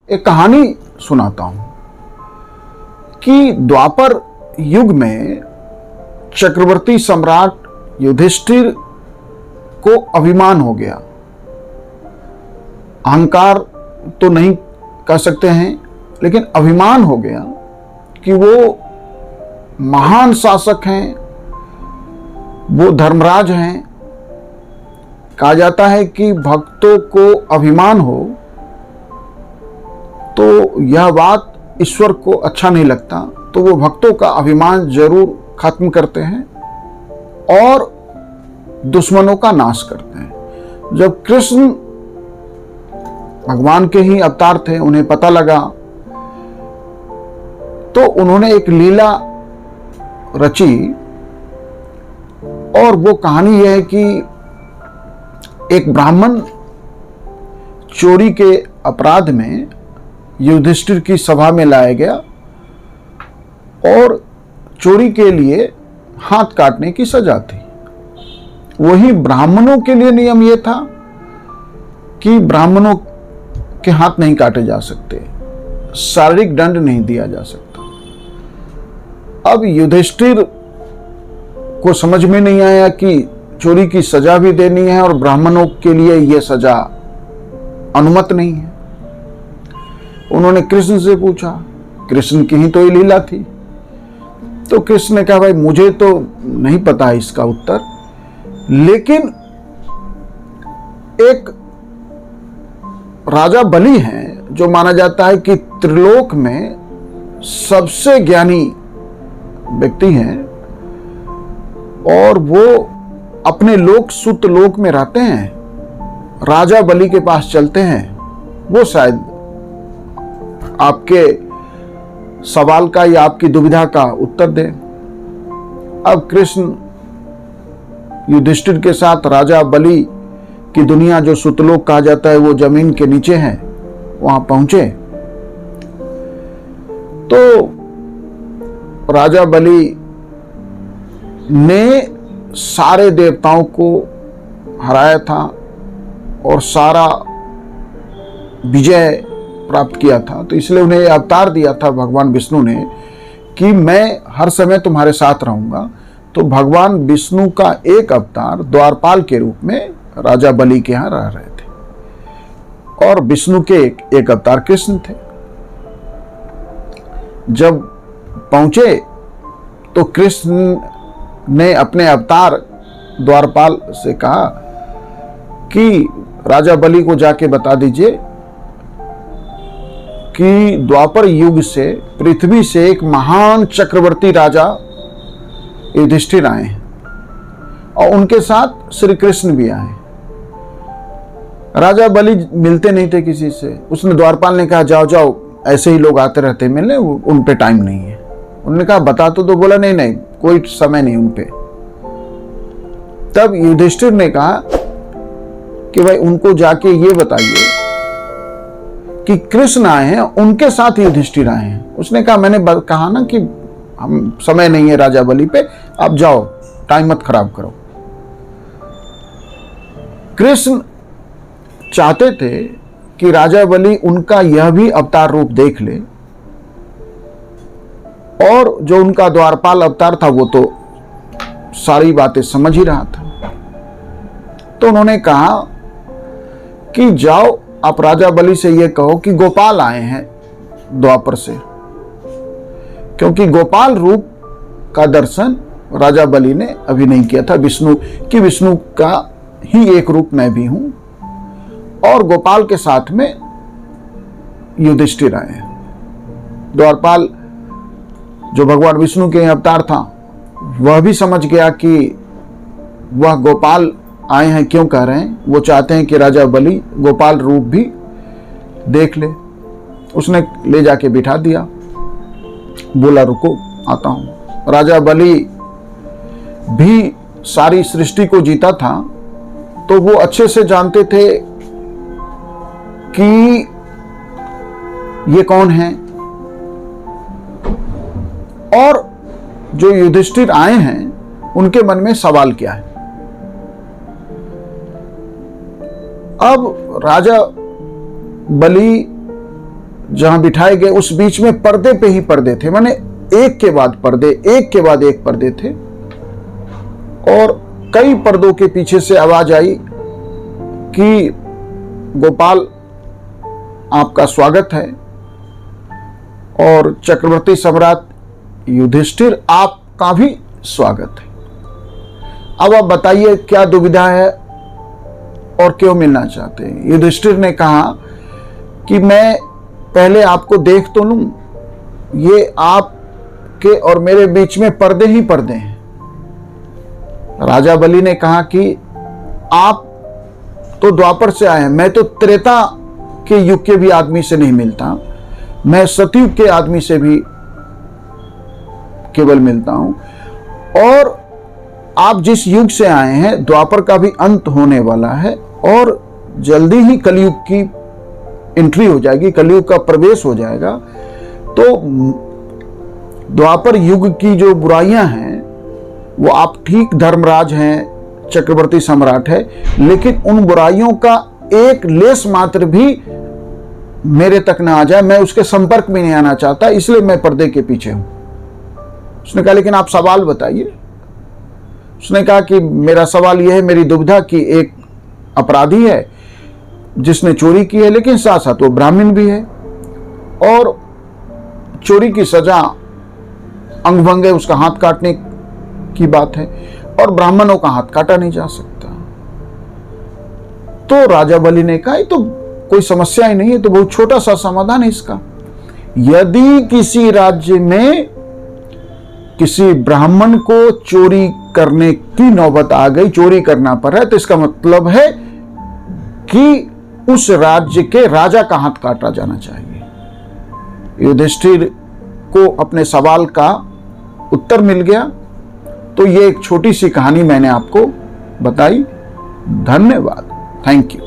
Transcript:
एक कहानी सुनाता हूं कि द्वापर युग में चक्रवर्ती सम्राट युधिष्ठिर को अभिमान हो गया। अहंकार तो नहीं कह सकते हैं, लेकिन अभिमान हो गया कि वो महान शासक हैं, वो धर्मराज हैं। कहा जाता है कि भक्तों को अभिमान हो तो यह बात ईश्वर को अच्छा नहीं लगता, तो वो भक्तों का अभिमान जरूर खत्म करते हैं और दुश्मनों का नाश करते हैं। जब कृष्ण भगवान के ही अवतार थे, उन्हें पता लगा तो उन्होंने एक लीला रची और वो कहानी यह है कि एक ब्राह्मण चोरी के अपराध में युधिष्ठिर की सभा में लाया गया और चोरी के लिए हाथ काटने की सजा थी। वही ब्राह्मणों के लिए नियम यह था कि ब्राह्मणों के हाथ नहीं काटे जा सकते, शारीरिक दंड नहीं दिया जा सकता। अब युधिष्ठिर को समझ में नहीं आया कि चोरी की सजा भी देनी है और ब्राह्मणों के लिए यह सजा अनुमत नहीं है। उन्होंने कृष्ण से पूछा, कृष्ण की ही तो ये लीला थी। तो कृष्ण ने कहा, भाई मुझे तो नहीं पता है इसका उत्तर, लेकिन एक राजा बलि हैं जो माना जाता है कि त्रिलोक में सबसे ज्ञानी व्यक्ति हैं और वो अपने लोक सुत लोक में रहते हैं, राजा बलि के पास चलते हैं, वो शायद आपके सवाल का या आपकी दुविधा का उत्तर दे। अब कृष्ण युधिष्ठिर के साथ राजा बलि की दुनिया, जो सुतलोक कहा जाता है, वो जमीन के नीचे है, वहां पहुंचे तो राजा बलि ने सारे देवताओं को हराया था और सारा विजय प्राप्त किया था। तो इसलिए उन्हें अवतार दिया था भगवान विष्णु ने कि मैं हर समय तुम्हारे साथ रहूंगा। तो भगवान विष्णु का एक अवतार द्वारपाल के रूप में राजा बलि के यहां रह रहे थे और विष्णु के एक अवतार कृष्ण थे। जब पहुंचे तो कृष्ण ने अपने अवतार द्वारपाल से कहा कि राजा बलि को जाके बता दीजिए कि द्वापर युग से पृथ्वी से एक महान चक्रवर्ती राजा युधिष्ठिर आए हैं और उनके साथ श्री कृष्ण भी आए। राजा बलि मिलते नहीं थे किसी से। उसने द्वारपाल ने कहा, जाओ जाओ, ऐसे ही लोग आते रहते मिलने, उन पे टाइम नहीं है। उन्होंने कहा बता तो बोला नहीं नहीं, कोई समय नहीं उन पे। तब युधिष्ठिर ने कहा कि भाई उनको जाके ये बताइए कि कृष्ण आए हैं, उनके साथ युधिष्ठिर आए हैं। उसने कहा मैंने कहा ना कि हम समय नहीं है राजा बलि पे, आप जाओ, टाइम मत खराब करो। कृष्ण चाहते थे कि राजा बलि उनका यह भी अवतार रूप देख ले और जो उनका द्वारपाल अवतार था वो तो सारी बातें समझ ही रहा था। तो उन्होंने कहा कि जाओ आप राजा बलि से ये कहो कि गोपाल आए हैं द्वापर से, क्योंकि गोपाल रूप का दर्शन राजा बलि ने अभी नहीं किया था। विष्णु का ही एक रूप मैं भी हूं और गोपाल के साथ में युधिष्ठिर आए हैं। द्वारपाल जो भगवान विष्णु के अवतार था वह भी समझ गया कि वह गोपाल आए हैं क्यों कह रहे हैं। वो चाहते हैं कि राजा बलि गोपाल रूप भी देख ले। उसने ले जाके बिठा दिया, बोला रुको आता हूं। राजा बलि भी सारी सृष्टि को जीता था तो वो अच्छे से जानते थे कि ये कौन है और जो युधिष्ठिर आए हैं उनके मन में सवाल क्या है। अब राजा बलि जहां बिठाए गए उस बीच में पर्दे पे ही पर्दे थे, माने एक के बाद पर्दे, एक के बाद एक पर्दे थे। और कई पर्दों के पीछे से आवाज आई कि गोपाल, आपका स्वागत है, और चक्रवर्ती सम्राट युधिष्ठिर, आपका भी स्वागत है। अब आप बताइए क्या दुविधा है और क्यों मिलना चाहते हैं? युधिष्ठिर ने कहा कि मैं पहले आपको देख तो लूं, ये आपके और मेरे बीच में पर्दे ही पर्दे हैं। राजा बलि ने कहा कि आप तो द्वापर से आए हैं, मैं तो त्रेता के युग के भी आदमी से नहीं मिलता, मैं सतयुग के आदमी से भी केवल मिलता हूं, और आप जिस युग से आए हैं द्वापर का भी अंत होने वाला है और जल्दी ही कलयुग की एंट्री हो जाएगी, कलयुग का प्रवेश हो जाएगा। तो द्वापर युग की जो बुराइयां हैं वो, आप ठीक धर्मराज हैं, चक्रवर्ती सम्राट है, लेकिन उन बुराइयों का एक लेस मात्र भी मेरे तक ना आ जाए, मैं उसके संपर्क में नहीं आना चाहता, इसलिए मैं पर्दे के पीछे हूं। उसने कहा लेकिन आप सवाल बताइए। उसने कहा कि मेरा सवाल यह है, मेरी दुविधा कि एक अपराधी है जिसने चोरी की है, लेकिन साथ साथ वो ब्राह्मण भी है, और चोरी की सजा अंगभंग है, उसका हाथ काटने की बात है, और ब्राह्मणों का हाथ काटा नहीं जा सकता। तो राजा बलि ने कहा तो कोई समस्या ही नहीं है, तो बहुत छोटा सा समाधान है इसका। यदि किसी राज्य में किसी ब्राह्मण को चोरी करने की नौबत आ गई, चोरी करना पड़ रहा है, तो इसका मतलब है कि उस राज्य के राजा का हाथ काटा जाना चाहिए। युधिष्ठिर को अपने सवाल का उत्तर मिल गया। तो ये एक छोटी सी कहानी मैंने आपको बताई। धन्यवाद, थैंक यू।